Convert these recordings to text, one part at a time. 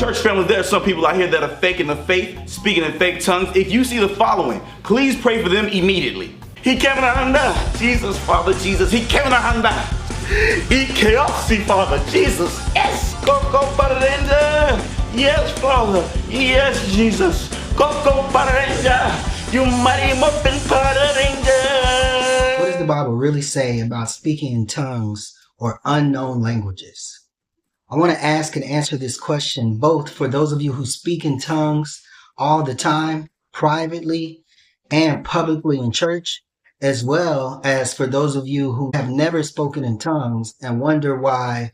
Church family, there are some people out here that are faking the faith, speaking in fake tongues. If you see the following, please pray for them immediately. He came in under Jesus, Father Jesus. He came in under. He chaos, Father Jesus. Yes, go Pararenja. Yes, Father. Yes, Jesus. Go Pararenja. You mighty muffin Pararenja. What does the Bible really say about speaking in tongues or unknown languages? I want to ask and answer this question both for those of you who speak in tongues all the time, privately and publicly in church, as well as for those of you who have never spoken in tongues and wonder why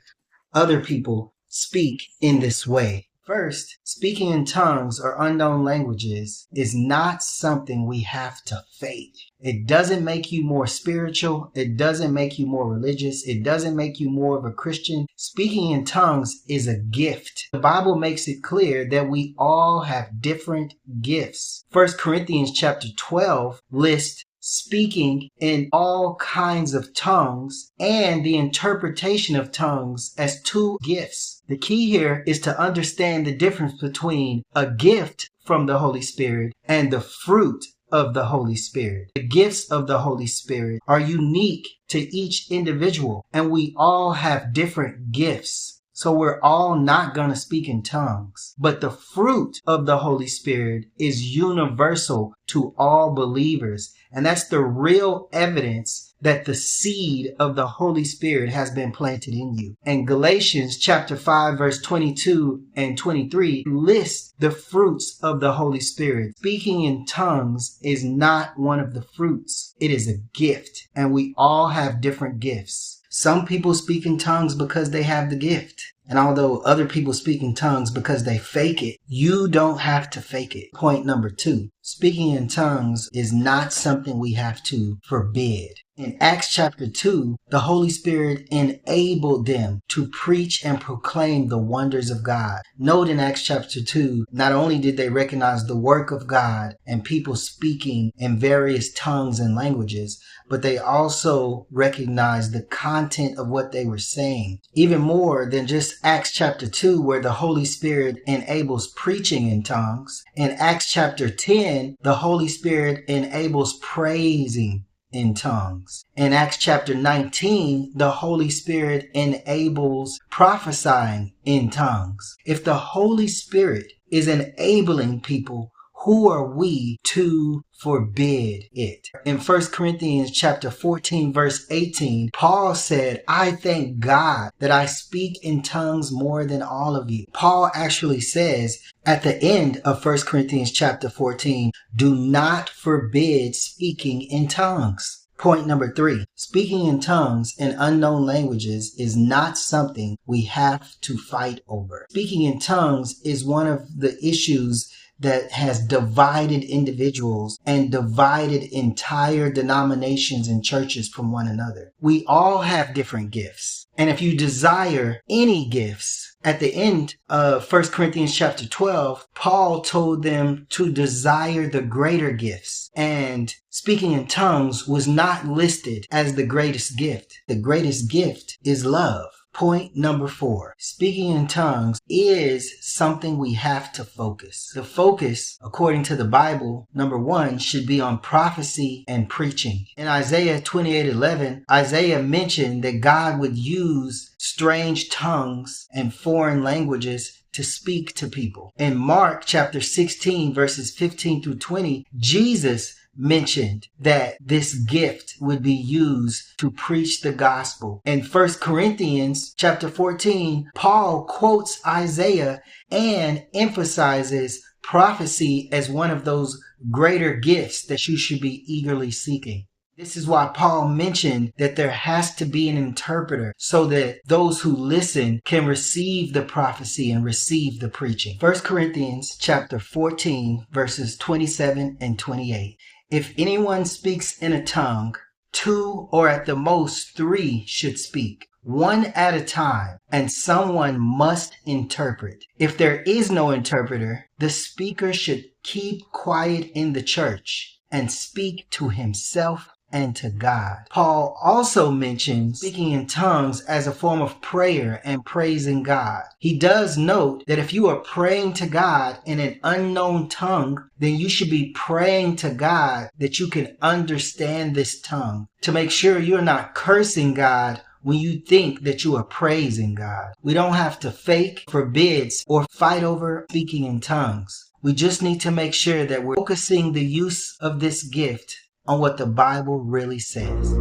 other people speak in this way. First, speaking in tongues or unknown languages is not something we have to fake. It doesn't make you more spiritual. It doesn't make you more religious. It doesn't make you more of a Christian. Speaking in tongues is a gift. The Bible makes it clear that we all have different gifts. 1 Corinthians chapter 12 lists speaking in all kinds of tongues and the interpretation of tongues as two gifts. The key here is to understand the difference between a gift from the Holy Spirit and the fruit of the Holy Spirit. The gifts of the Holy Spirit are unique to each individual, and we all have different gifts. So we're all not going to speak in tongues. But the fruit of the Holy Spirit is universal to all believers. And that's the real evidence that the seed of the Holy Spirit has been planted in you. And Galatians chapter 5 verse 22 and 23 lists the fruits of the Holy Spirit. Speaking in tongues is not one of the fruits. It is a gift. And we all have different gifts. Some people speak in tongues because they have the gift. And although other people speak in tongues because they fake it, you don't have to fake it. Point number 2, speaking in tongues is not something we have to forbid. In Acts chapter 2, the Holy Spirit enabled them to preach and proclaim the wonders of God. Note in Acts chapter 2, not only did they recognize the work of God and people speaking in various tongues and languages, but they also recognized the content of what they were saying. Even more than just Acts chapter 2, where the Holy Spirit enables preaching in tongues. In Acts chapter 10, the Holy Spirit enables praising in tongues. In Acts chapter 19, the Holy Spirit enables prophesying in tongues. If the Holy Spirit is enabling people, who are we to forbid it? In 1 Corinthians chapter 14 verse 18, Paul said, I thank God that I speak in tongues more than all of you. Paul actually says at the end of 1 Corinthians chapter 14, do not forbid speaking in tongues. Point number 3, speaking in tongues and unknown languages is not something we have to fight over. Speaking in tongues is one of the issues that has divided individuals and divided entire denominations and churches from one another. We all have different gifts. And if you desire any gifts, at the end of 1 Corinthians chapter 12, Paul told them to desire the greater gifts. And speaking in tongues was not listed as the greatest gift. The greatest gift is love. Point number 4, speaking in tongues is something we have to focus. The focus, according to the Bible, number 1, should be on prophecy and preaching. In Isaiah 28:11, Isaiah mentioned that God would use strange tongues and foreign languages to speak to people. In Mark chapter 16 verses 15 through 20, Jesus mentioned that this gift would be used to preach the gospel. In 1 Corinthians chapter 14, Paul quotes Isaiah and emphasizes prophecy as one of those greater gifts that you should be eagerly seeking. This is why Paul mentioned that there has to be an interpreter so that those who listen can receive the prophecy and receive the preaching. 1 Corinthians chapter 14 verses 27 and 28. If anyone speaks in a tongue, 2 or at the most 3 should speak, one at a time, and someone must interpret. If there is no interpreter, the speaker should keep quiet in the church and speak to himself and to God. Paul also mentions speaking in tongues as a form of prayer and praising God. He does note that if you are praying to God in an unknown tongue, then you should be praying to God that you can understand this tongue, to make sure you're not cursing God when you think that you are praising God. We don't have to fake forbids or fight over speaking in tongues. We just need to make sure that we're focusing the use of this gift on what the Bible really says.